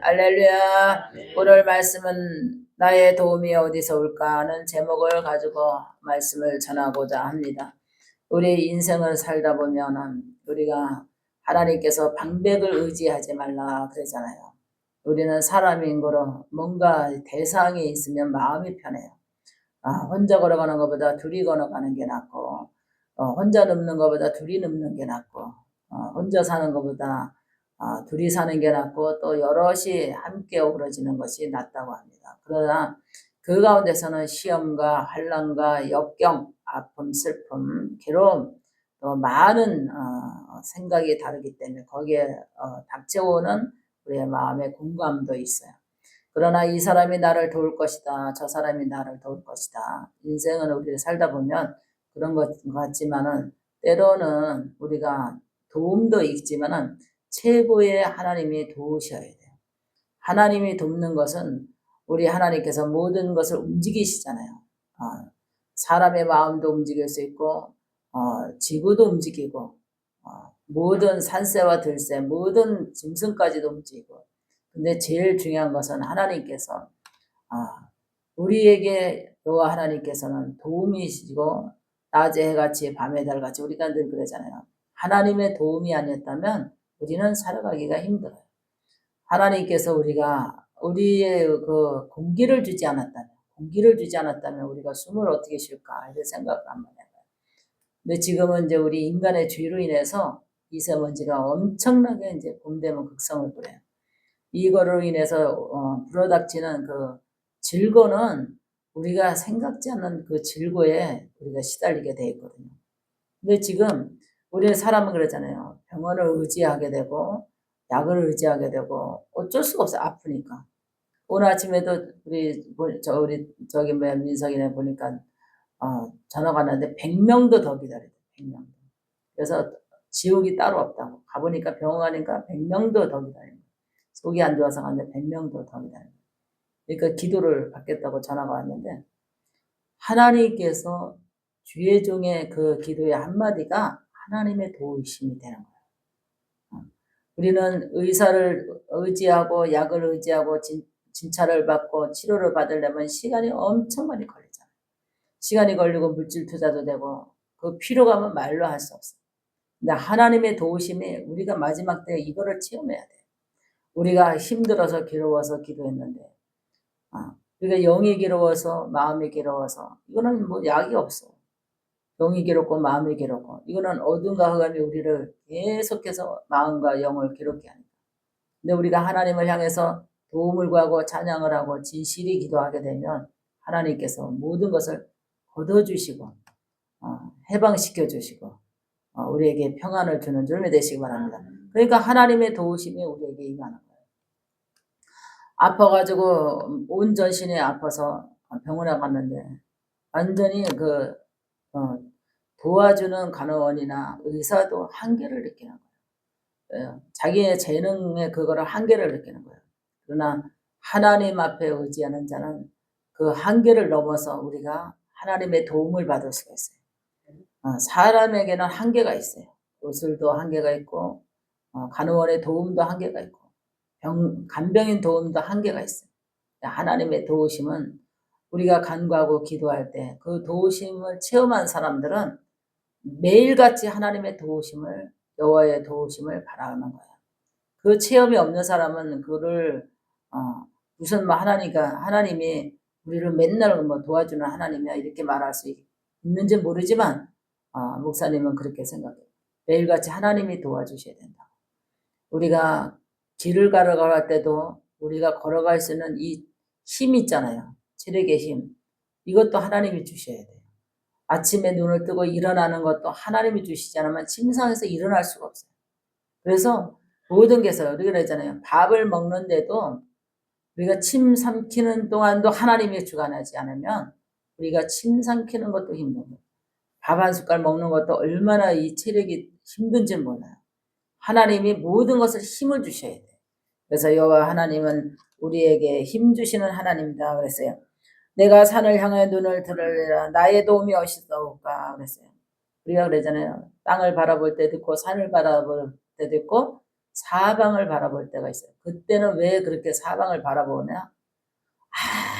할렐루야. 오늘 말씀은 나의 도움이 어디서 올까 하는 제목을 가지고 말씀을 전하고자 합니다. 우리 인생을 살다 보면은 우리가 하나님께서 방백을 의지하지 말라 그러잖아요. 우리는 사람인 거로 뭔가 대상이 있으면 마음이 편해요. 혼자 걸어가는 것보다 둘이 걸어가는 게 낫고, 혼자 눕는 것보다 둘이 눕는 게 낫고, 혼자 사는 것보다 둘이 사는 게 낫고, 또 여럿이 함께 어우러지는 것이 낫다고 합니다. 그러나 그 가운데서는 시험과 환난과 역경, 아픔, 슬픔, 괴로움, 또 많은 생각이 다르기 때문에 거기에 닥쳐오는 우리의 마음의 공감도 있어요. 그러나 이 사람이 나를 도울 것이다. 저 사람이 나를 도울 것이다. 인생은 우리가 살다 보면 그런 것 같지만은 때로는 우리가 도움도 있지만은 최고의 하나님이 도우셔야 돼요. 하나님이 돕는 것은 우리 하나님께서 모든 것을 움직이시잖아요. 사람의 마음도 움직일 수 있고 지구도 움직이고 모든 산새와 들새 모든 짐승까지도 움직이고, 근데 제일 중요한 것은 하나님께서 우리에게 여호와 하나님께서는 도움이시고 낮의 해같이 밤의 달같이, 우리가 늘 그러잖아요. 하나님의 도움이 아니었다면 우리는 살아가기가 힘들어요. 하나님께서 우리의 그 공기를 주지 않았다면 우리가 숨을 어떻게 쉴까 이런 생각을 한번 해봐요. 근데 지금은 이제 우리 인간의 죄로 인해서 미세먼지가 엄청나게 이제 봄 되면 극성을 부려요. 이거로 인해서 불어닥치는 그 질고는 우리가 생각지 않는 그 질고에 우리가 시달리게 돼 있거든요. 근데 지금 우리 사람은 그러잖아요. 병원을 의지하게 되고 약을 의지하게 되고 어쩔 수가 없어요. 아프니까. 오늘 아침에도 저기 민석이네 보니까 전화가 왔는데 100명도 더 기다려요. 100명도. 그래서 지옥이 따로 없다고. 가보니까 병원 가니까 100명도 더 기다려요. 속이 안 좋아서 갔는데 100명도 더 기다려요. 그러니까 기도를 받겠다고 전화가 왔는데, 하나님께서 주의 종의 그 기도의 한마디가 하나님의 도우심이 되는 거예요. 우리는 의사를 의지하고 약을 의지하고 진찰을 받고 치료를 받으려면 시간이 엄청 많이 걸리잖아요. 시간이 걸리고 물질 투자도 되고 그 피로감은 말로 할 수 없어요. 근데 하나님의 도우심이 우리가 마지막 때 이거를 체험해야 돼요. 우리가 힘들어서 괴로워서 기도했는데, 우리가 영이 괴로워서 마음이 괴로워서, 이거는 뭐 약이 없어. 영이 괴롭고 마음이 괴롭고, 이거는 어둠과 흑암이 우리를 계속해서 마음과 영을 괴롭게 하니까. 근데 우리가 하나님을 향해서 도움을 구하고 찬양을 하고 진실히 기도하게 되면 하나님께서 모든 것을 거둬주시고 해방시켜 주시고 우리에게 평안을 주는 줄 믿으시기 바랍니다. 그러니까 하나님의 도우심이 우리에게 임하는 거예요. 아파가지고 온 전신이 아파서 병원에 갔는데 완전히 도와주는 간호원이나 의사도 한계를 느끼는 거예요. 자기의 재능의 그거를 한계를 느끼는 거예요. 그러나 하나님 앞에 의지하는 자는 그 한계를 넘어서 우리가 하나님의 도움을 받을 수가 있어요. 사람에게는 한계가 있어요. 의술도 한계가 있고 간호원의 도움도 한계가 있고 간병인 도움도 한계가 있어요. 하나님의 도우심은 우리가 간구하고 기도할 때 그 도우심을 체험한 사람들은 매일같이 하나님의 도우심을, 여호와의 도우심을 바라는 거예요. 그 체험이 없는 사람은 그를 무슨 하나님이 우리를 맨날 도와주는 하나님이야 이렇게 말할 수 있는지 모르지만 목사님은 그렇게 생각해요. 매일같이 하나님이 도와주셔야 된다. 우리가 길을 걸어갈 때도 우리가 걸어갈 수 있는 이 힘이 있잖아요. 체력의 힘. 이것도 하나님이 주셔야 돼요. 아침에 눈을 뜨고 일어나는 것도 하나님이 주시지 않으면 침상에서 일어날 수가 없어요. 그래서 모든 게서 우리가 그러잖아요. 밥을 먹는데도 우리가 침 삼키는 동안도 하나님이 주관하지 않으면 우리가 침 삼키는 것도 힘든 거예요. 밥 한 숟갈 먹는 것도 얼마나 이 체력이 힘든지 몰라요. 하나님이 모든 것을 힘을 주셔야 돼요. 그래서 여호와 하나님은 우리에게 힘 주시는 하나님이다 그랬어요. 내가 산을 향해 눈을 들으리라. 나의 도움이 어디서 올까 그랬어요. 우리가 그러잖아요. 땅을 바라볼 때도 있고 산을 바라볼 때도 있고 사방을 바라볼 때가 있어요. 그때는 왜 그렇게 사방을 바라보냐?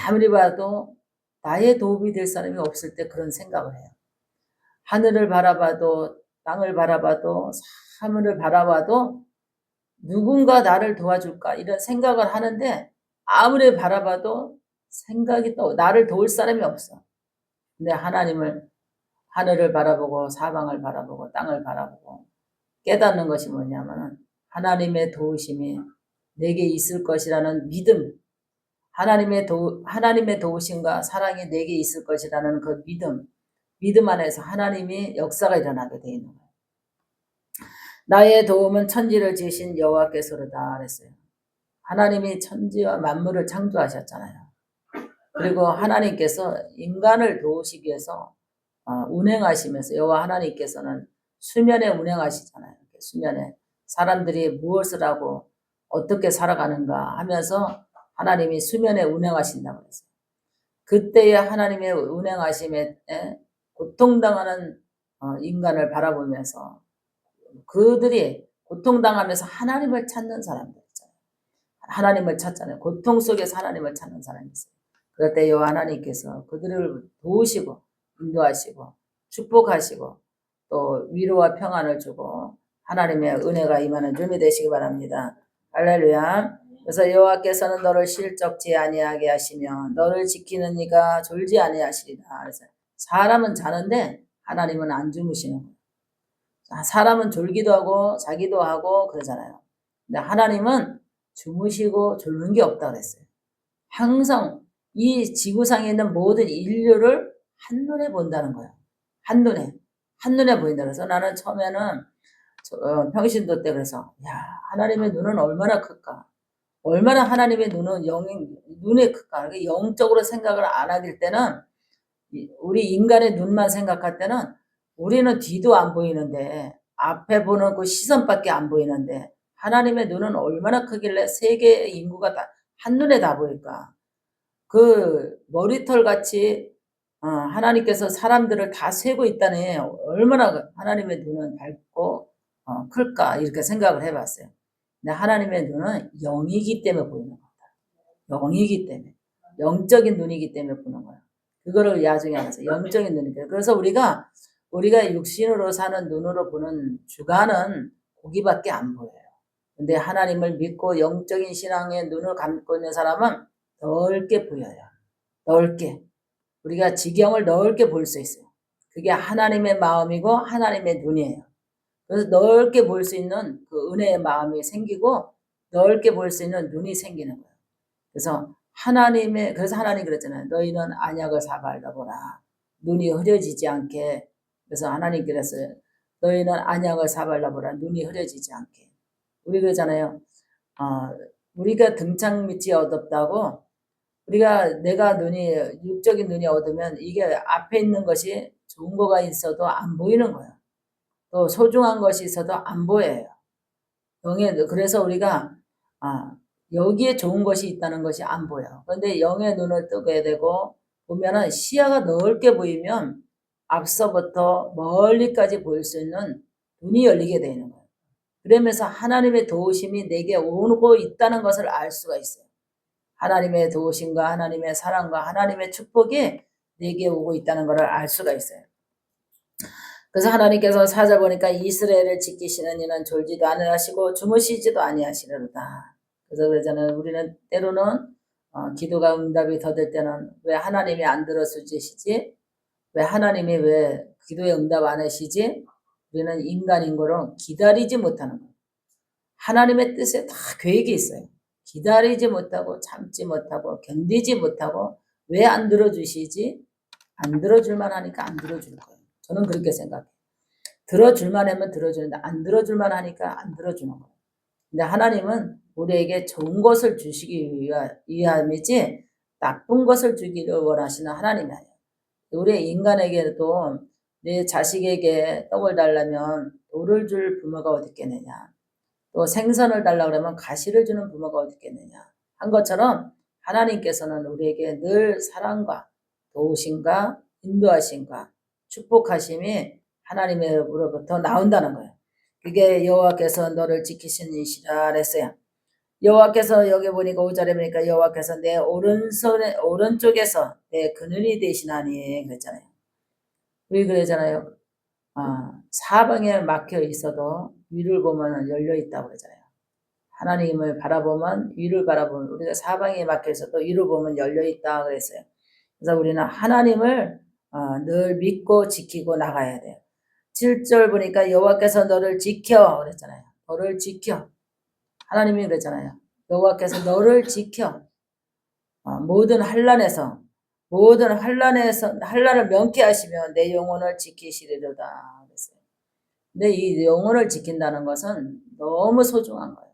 아무리 봐도 나의 도움이 될 사람이 없을 때 그런 생각을 해요. 하늘을 바라봐도 땅을 바라봐도 하늘을 바라봐도 누군가 나를 도와줄까 이런 생각을 하는데 아무리 바라봐도 생각이 또 나를 도울 사람이 없어. 근데 하늘을 바라보고 사방을 바라보고 땅을 바라보고 깨닫는 것이 뭐냐면은 하나님의 도우심이 내게 있을 것이라는 믿음, 하나님의 도우심과 사랑이 내게 있을 것이라는 그 믿음 안에서 하나님이 역사가 일어나게 되어 있는 거예요. 나의 도움은 천지를 지으신 여호와께서로다 그랬어요. 하나님이 천지와 만물을 창조하셨잖아요. 그리고 하나님께서 인간을 도우시기 위해서 운행하시면서 여호와 하나님께서는 수면에 운행하시잖아요. 수면에 사람들이 무엇을 하고 어떻게 살아가는가 하면서 하나님이 수면에 운행하신다고 그랬어요. 그때의 하나님의 운행하심에 고통당하는 인간을 바라보면서 그들이 고통당하면서 하나님을 찾는 사람들 있잖아요. 하나님을 찾잖아요. 고통 속에서 하나님을 찾는 사람이 있어요. 그럴 때 여호와 하나님께서 그들을 도우시고 인도하시고 축복하시고 또 위로와 평안을 주고 하나님의 은혜가 임하는 준비 되시기 바랍니다. 할렐루야. 그래서 여호와께서는 너를 실적지 아니하게 하시며 너를 지키는 이가 졸지 아니하시리라. 그래서 사람은 자는데 하나님은 안 주무시는 거예요. 사람은 졸기도 하고 자기도 하고 그러잖아요. 근데 하나님은 주무시고 졸는 게 없다 그랬어요. 항상 이 지구상에 있는 모든 인류를 한눈에 본다는 거예요. 한눈에 보인다. 그래서 나는 처음에는 평신도 때 그래서 하나님의 눈은 얼마나 클까? 얼마나 하나님의 눈이 클까? 영적으로 생각을 안 하길 때는 우리 인간의 눈만 생각할 때는 우리는 뒤도 안 보이는데 앞에 보는 그 시선밖에 안 보이는데 하나님의 눈은 얼마나 크길래 세계의 인구가 다 한눈에 다 보일까? 그 머리털 같이 하나님께서 사람들을 다 세고 있다니 얼마나 하나님의 눈은 밝고 클까 이렇게 생각을 해봤어요. 근데 하나님의 눈은 영이기 때문에 보이는 겁니다. 영이기 때문에 영적인 눈이기 때문에 보는 거예요. 그거를 야중에 하면서 영적인 눈이에요. 그래서 우리가 육신으로 사는 눈으로 보는 주관은 고기밖에 안 보여요. 근데 하나님을 믿고 영적인 신앙의 눈을 감고 있는 사람은 넓게 보여요. 넓게. 우리가 지경을 넓게 볼 수 있어요. 그게 하나님의 마음이고 하나님의 눈이에요. 그래서 넓게 볼 수 있는 그 은혜의 마음이 생기고 넓게 볼 수 있는 눈이 생기는 거예요. 그래서 하나님 그랬잖아요. 너희는 안약을 사발라보라. 눈이 흐려지지 않게. 그래서 하나님 그랬어요. 너희는 안약을 사발라보라. 눈이 흐려지지 않게. 우리 그러잖아요. 우리가 등창 밑이 어둡다고 내가 육적인 눈이 어두면 이게 앞에 있는 것이 좋은 거가 있어도 안 보이는 거예요. 또 소중한 것이 있어도 안 보여요. 그래서 우리가 여기에 좋은 것이 있다는 것이 안 보여. 그런데 영의 눈을 뜨게 되고 보면은 시야가 넓게 보이면 앞서부터 멀리까지 보일 수 있는 눈이 열리게 되는 거예요. 그러면서 하나님의 도우심이 내게 오고 있다는 것을 알 수가 있어요. 하나님의 도우심과 하나님의 사랑과 하나님의 축복이 내게 오고 있다는 것을 알 수가 있어요. 그래서 하나님께서 4절 보니까 이스라엘을 지키시는 이는 졸지도 아니하시고 주무시지도 아니하시리로다. 그래서 그러잖아요. 우리는 때로는 기도가 응답이 더딜 때는 왜 하나님이 안 들어주시지? 왜 하나님이 왜 기도에 응답 안 하시지? 우리는 인간인 거로 기다리지 못하는 거예요. 하나님의 뜻에 다 계획이 있어요. 기다리지 못하고 참지 못하고 견디지 못하고 왜 안 들어주시지? 안 들어줄만 하니까 안 들어줄 거예요. 저는 그렇게 생각해요. 들어줄만 하면 들어주는데 안 들어줄만 하니까 안 들어주는 거예요. 근데 하나님은 우리에게 좋은 것을 주시기 위함이지 나쁜 것을 주기를 원하시는 하나님이 아니에요. 우리 인간에게도 내 자식에게 떡을 달라면 돌을 줄 부모가 어디 있겠느냐. 또 생선을 달라 그러면 가시를 주는 부모가 어디 있겠느냐 한 것처럼 하나님께서는 우리에게 늘 사랑과 도우심과 인도하심과 축복하심이 하나님으로부터 나온다는 거예요. 그게 여호와께서 너를 지키시니시라 그랬어요. 여호와께서 여기 보니까 5절에 보니까 여호와께서 내 오른쪽에서 내 그늘이 되시나니 그랬잖아요. 왜 그러잖아요. 사방에 막혀 있어도 위를 보면 열려 있다고 그러잖아요. 하나님을 바라보면 위를 바라보면 우리가 사방에 막혀 있어도 위를 보면 열려 있다 그랬어요. 그래서 우리는 하나님을 늘 믿고 지키고 나가야 돼요. 7절 보니까 여호와께서 너를 지켜 그랬잖아요. 너를 지켜. 하나님이 그랬잖아요. 여호와께서 너를 지켜. 모든 환난에서 환난을 명쾌하시며 내 영혼을 지키시리로다 그랬어요. 근데 이 영혼을 지킨다는 것은 너무 소중한 거예요.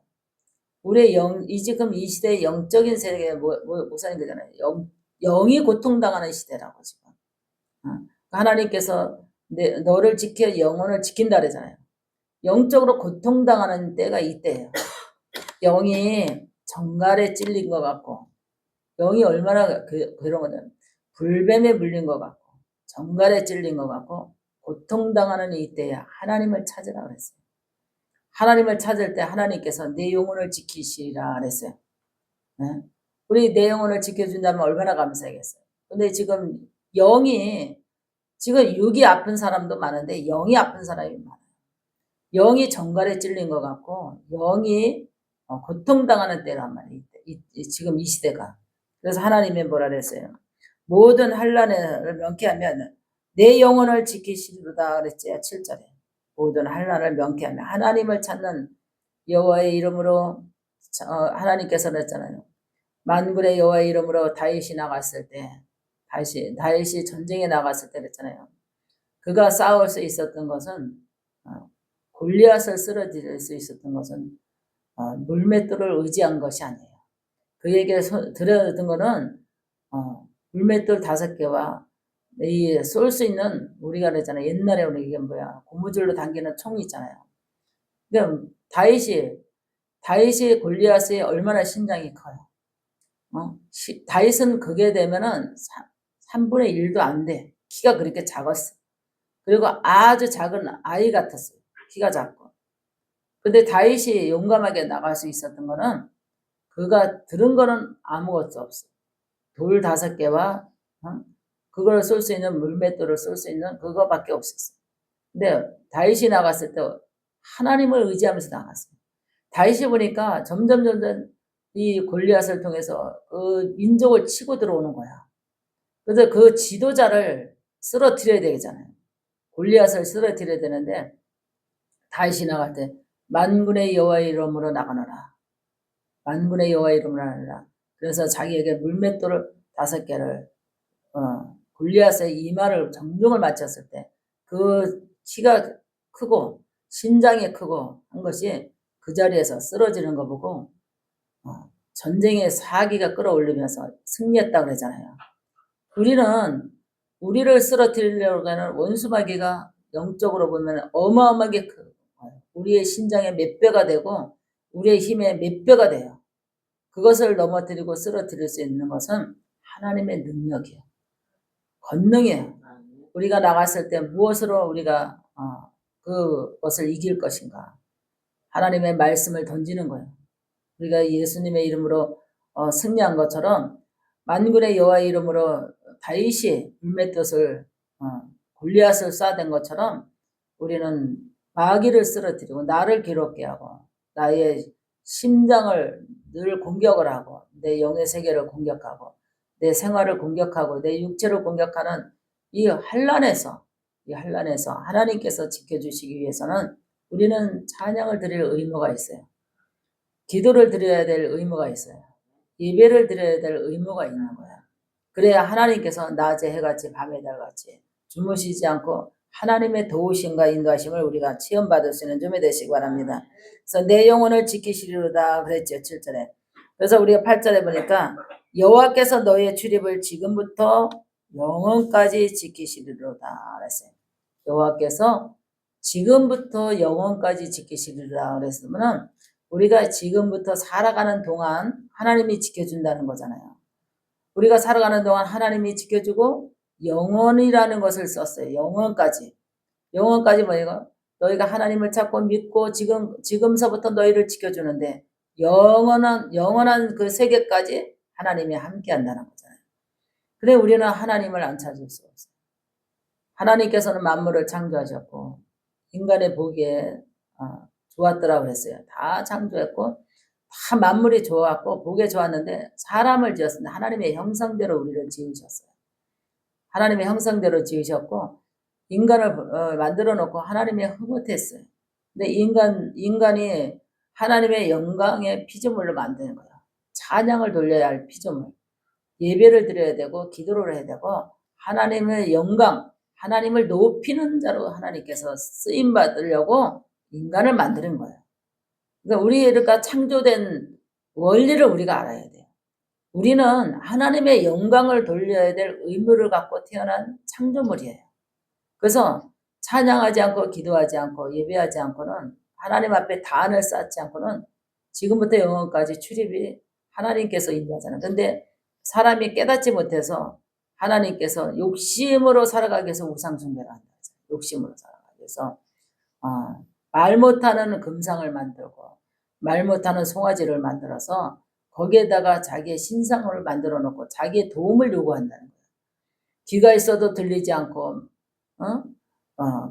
우리의 지금 이 시대의 영적인 세계에 무슨 거잖아요. 영이 고통당하는 시대라고 지금. 하나님께서 너를 지켜 영혼을 지킨다 그러잖아요. 영적으로 고통당하는 때가 이때예요. 영이 정갈에 찔린 것 같고, 영이 얼마나 그런 거냐면 불뱀에 물린 것 같고, 정갈에 찔린 것 같고, 고통당하는 이때에 하나님을 찾으라 그랬어요. 하나님을 찾을 때 하나님께서 내 영혼을 지키시리라 그랬어요. 네? 우리 내 영혼을 지켜준다면 얼마나 감사하겠어요. 근데 지금 지금 육이 아픈 사람도 많은데 영이 아픈 사람이 많아요. 영이 정갈에 찔린 것 같고 영이 고통당하는 때란 말이에요. 지금 이 시대가. 그래서 하나님이 뭐라 그랬어요. 모든 환난을 명쾌하면 내 영혼을 지키시리로다 그랬지. 7절에. 모든 환난을 명쾌하면 하나님을 찾는 여호와의 이름으로 하나님께서 그랬잖아요. 만군의 여호와의 이름으로 다윗이 나갔을 때 다윗이 전쟁에 나갔을 때 그랬잖아요. 그가 싸울 수 있었던 것은 골리앗을 쓰러질 수 있었던 것은 물맷돌을 의지한 것이 아니에요. 그에게 들어든 거는 물맷돌 5개와 쏠 수 있는 우리가 그랬잖아요. 옛날에 우리 이게 뭐야 고무줄로 당기는 총이 있잖아요. 그러니까 다윗이 골리앗이 얼마나 신장이 커요. 다윗은 그게 되면은 3분의 1도 안 돼. 키가 그렇게 작았어. 그리고 아주 작은 아이 같았어요. 키가 작고. 근데 다윗이 용감하게 나갈 수 있었던 거는 그가 들은 거는 아무것도 없어. 돌 5개와 그걸 쏠 수 있는 물맷돌을 쏠 수 있는 그거밖에 없었어. 근데 다윗이 나갔을 때 하나님을 의지하면서 나갔어요. 다윗이 보니까 점점 이 골리앗을 통해서 그 민족을 치고 들어오는 거야. 그래서 그 지도자를 쓰러뜨려야 되잖아요. 골리앗을 쓰러뜨려야 되는데 다윗이 나갈 때 만군의 여호와의 이름으로 나가노라. 만군의 여호와의 이름으로 나가노라. 그래서 자기에게 물맷돌을 5개를 골리앗의 이마를 정중을 맞췄을 때 그 키가 크고 신장이 크고 한 것이 그 자리에서 쓰러지는 거 보고 전쟁의 사기가 끌어올리면서 승리했다고 그러잖아요. 우리를 쓰러뜨리려고 하는 원수마귀가 영적으로 보면 어마어마하게 우리의 신장의 몇 배가 되고 우리의 힘의 몇 배가 돼요. 그것을 넘어뜨리고 쓰러뜨릴 수 있는 것은 하나님의 능력이에요. 권능이에요. 우리가 나갔을 때 무엇으로 우리가 그것을 이길 것인가. 하나님의 말씀을 던지는 거예요. 우리가 예수님의 이름으로 승리한 것처럼 만군의 여호와의 이름으로 다윗이 물맷돌을 골리앗을 쏴댄 것처럼 우리는 마귀를 쓰러뜨리고 나를 괴롭게 하고 나의 심장을 늘 공격을 하고 내 영의 세계를 공격하고 내 생활을 공격하고 내 육체를 공격하는 이 환난에서 하나님께서 지켜주시기 위해서는 우리는 찬양을 드릴 의무가 있어요. 기도를 드려야 될 의무가 있어요. 예배를 드려야 될 의무가 있는 거야. 그래야 하나님께서 낮에 해같이 밤에 달같이 주무시지 않고 하나님의 도우심과 인도하심을 우리가 체험받을 수 있는 점이 되시기 바랍니다. 그래서 내 영혼을 지키시리로다 그랬죠. 7절에. 그래서 우리가 8절에 보니까 여호와께서 너의 출입을 지금부터 영원까지 지키시리로다 그랬어요. 여호와께서 지금부터 영원까지 지키시리로다 그랬으면은 우리가 지금부터 살아가는 동안 하나님이 지켜준다는 거잖아요. 우리가 살아가는 동안 하나님이 지켜주고 영원이라는 것을 썼어요. 영원까지. 영원까지 뭐예요? 너희가 하나님을 찾고 믿고 지금서부터 너희를 지켜주는데 영원한 그 세계까지 하나님이 함께 한다는 거잖아요. 근데 우리는 하나님을 안 찾을 수 없어요. 하나님께서는 만물을 창조하셨고 인간의 보기에 좋았더라 그랬어요. 다 창조했고 다 만물이 좋았고 보기에 좋았는데 사람을 지었습니다. 하나님의 형상대로 우리를 지으셨어요. 하나님의 형상대로 지으셨고 인간을 만들어 놓고 하나님의 흐뭇했어요. 근데 인간이 하나님의 영광의 피조물로 만드는 거예요. 찬양을 돌려야 할 피조물. 예배를 드려야 되고 기도를 해야 되고 하나님의 영광, 하나님을 높이는 자로 하나님께서 쓰임 받으려고 인간을 만드는 거예요. 그러니까 우리가 창조된 원리를 우리가 알아야 돼요. 우리는 하나님의 영광을 돌려야 될 의무를 갖고 태어난 창조물이에요. 그래서 찬양하지 않고 기도하지 않고 예배하지 않고는 하나님 앞에 단을 쌓지 않고는 지금부터 영원까지 출입이 하나님께서 인도하잖아요. 근데 사람이 깨닫지 못해서 하나님께서 욕심으로 살아가기 위해서 우상 숭배를 한다. 욕심으로 살아가기 위해서 말 못하는 금상을 만들고 말 못하는 송아지를 만들어서 거기에다가 자기의 신상을 만들어 놓고 자기의 도움을 요구한다는 거예요. 귀가 있어도 들리지 않고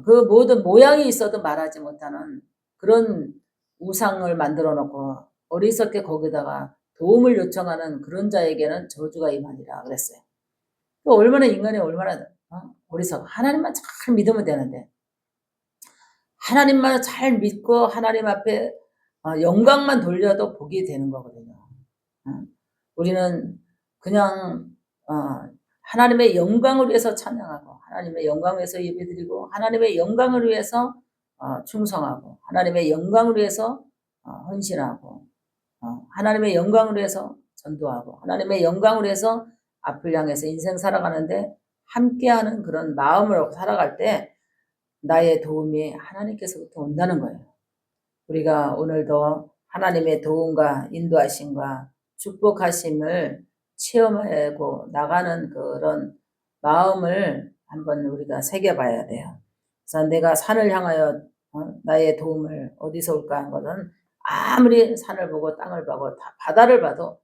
그 모든 모양이 있어도 말하지 못하는 그런 우상을 만들어 놓고 어리석게 거기다가 도움을 요청하는 그런 자에게는 저주가 임하리라 그랬어요. 얼마나 인간이 얼마나 어리석어. 하나님만 잘 믿으면 되는데 하나님만 잘 믿고 하나님 앞에 영광만 돌려도 복이 되는 거거든요. 우리는 그냥 하나님의 영광을 위해서 찬양하고 하나님의 영광을 위해서 예배드리고 하나님의 영광을 위해서 충성하고 하나님의 영광을 위해서 헌신하고 하나님의 영광을 위해서 전도하고 하나님의 영광을 위해서 앞을 향해서 인생 살아가는데 함께하는 그런 마음으로 살아갈 때 나의 도움이 하나님께서부터 온다는 거예요. 우리가 오늘도 하나님의 도움과 인도하심과 축복하심을 체험하고 나가는 그런 마음을 한번 우리가 새겨봐야 돼요. 그래서 내가 산을 향하여 나의 도움을 어디서 올까 하는 것은 아무리 산을 보고 땅을 보고 바다를 봐도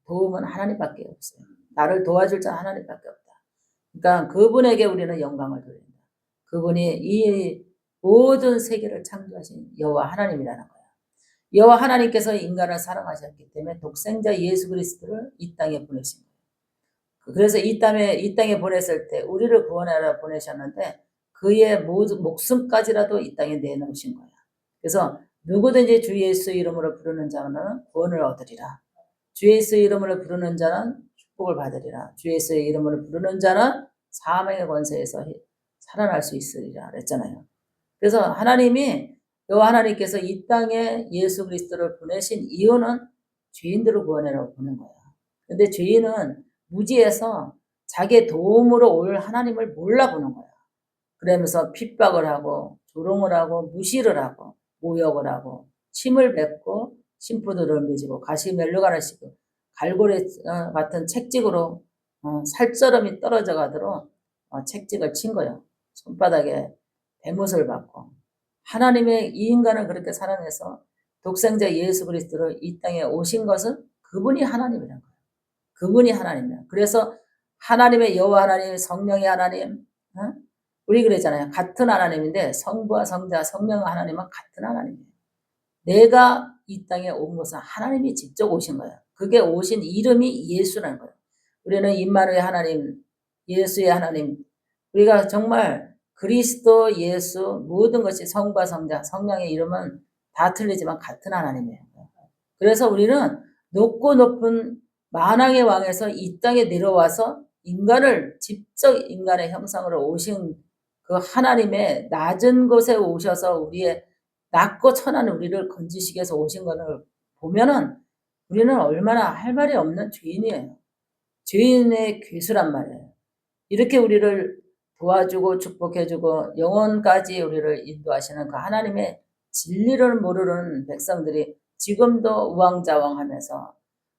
도움은 하나님밖에 없어요. 나를 도와줄 자는 하나님밖에 없다. 그러니까 그분에게 우리는 영광을 돌린다. 그분이 이 모든 세계를 창조하신 여호와 하나님이라는 거예요. 여호와 하나님께서 인간을 사랑하셨기 때문에 독생자 예수 그리스도를 이 땅에 보내신 거예요. 그래서 이 땅에 보냈을 때 우리를 구원하러 보내셨는데 그의 목숨까지라도 이 땅에 내놓으신 거예요. 그래서 누구든지 주 예수 이름으로 부르는 자는 구원을 얻으리라. 주 예수 이름으로 부르는 자는 축복을 받으리라. 주 예수의 이름으로 부르는 자는 사망의 권세에서 살아날 수 있으리라 그랬잖아요. 그래서 하나님이 여호와 하나님께서 이 땅에 예수 그리스도를 보내신 이유는 죄인들을 구원하려고 보낸 거예요. 근데 죄인은 무지해서 자기의 도움으로 올 하나님을 몰라보는 거예요. 그러면서 핍박을 하고 조롱을 하고 무시를 하고 모욕을 하고 침을 뱉고 심부들을 맺고 가시 멜로가를 씌고 갈고리 같은 책찍으로 살처럼이 떨어져 가도록 책찍을 친 거예요. 손바닥에 대못을 받고 하나님의 이 인간을 그렇게 사랑해서 독생자 예수 그리스도를 이 땅에 오신 것은 그분이 하나님이라는 거예요. 그분이 하나님이에요. 그래서 하나님의 여호와 하나님, 성령의 하나님, 우리 그랬잖아요. 같은 하나님인데 성부와 성자, 성령 하나님은 같은 하나님이에요. 내가 이 땅에 온 것은 하나님이 직접 오신 거예요. 그게 오신 이름이 예수라는 거예요. 우리는 임마누엘 하나님, 예수의 하나님, 우리가 정말 그리스도, 예수, 모든 것이 성부와 성자, 성령의 이름은 다 틀리지만 같은 하나님이에요. 그래서 우리는 높고 높은 만왕의 왕에서 이 땅에 내려와서 인간을 직접 인간의 형상으로 오신 그 하나님의 낮은 곳에 오셔서 우리의 낮고 천한 우리를 건지시기 위해서 오신 것을 보면은 우리는 얼마나 할 말이 없는 죄인이에요. 죄인의 괴수란 말이에요. 이렇게 우리를 도와주고 축복해주고 영원까지 우리를 인도하시는 그 하나님의 진리를 모르는 백성들이 지금도 우왕좌왕하면서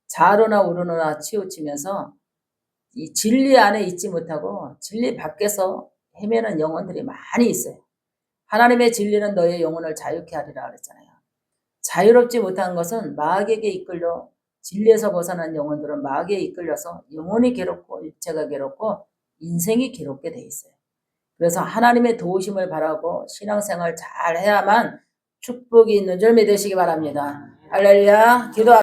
좌로나 우로나 치우치면서 이 진리 안에 있지 못하고 진리 밖에서 헤매는 영혼들이 많이 있어요. 하나님의 진리는 너의 영혼을 자유케 하리라 그랬잖아요. 자유롭지 못한 것은 마귀에게 이끌려 진리에서 벗어난 영혼들은 마귀에 이끌려서 영혼이 괴롭고 육체가 괴롭고 인생이 괴롭게 돼 있어요. 그래서 하나님의 도우심을 바라고 신앙생활 잘 해야만 축복이 있는 줄 믿으시기 바랍니다. 할렐루야. 기도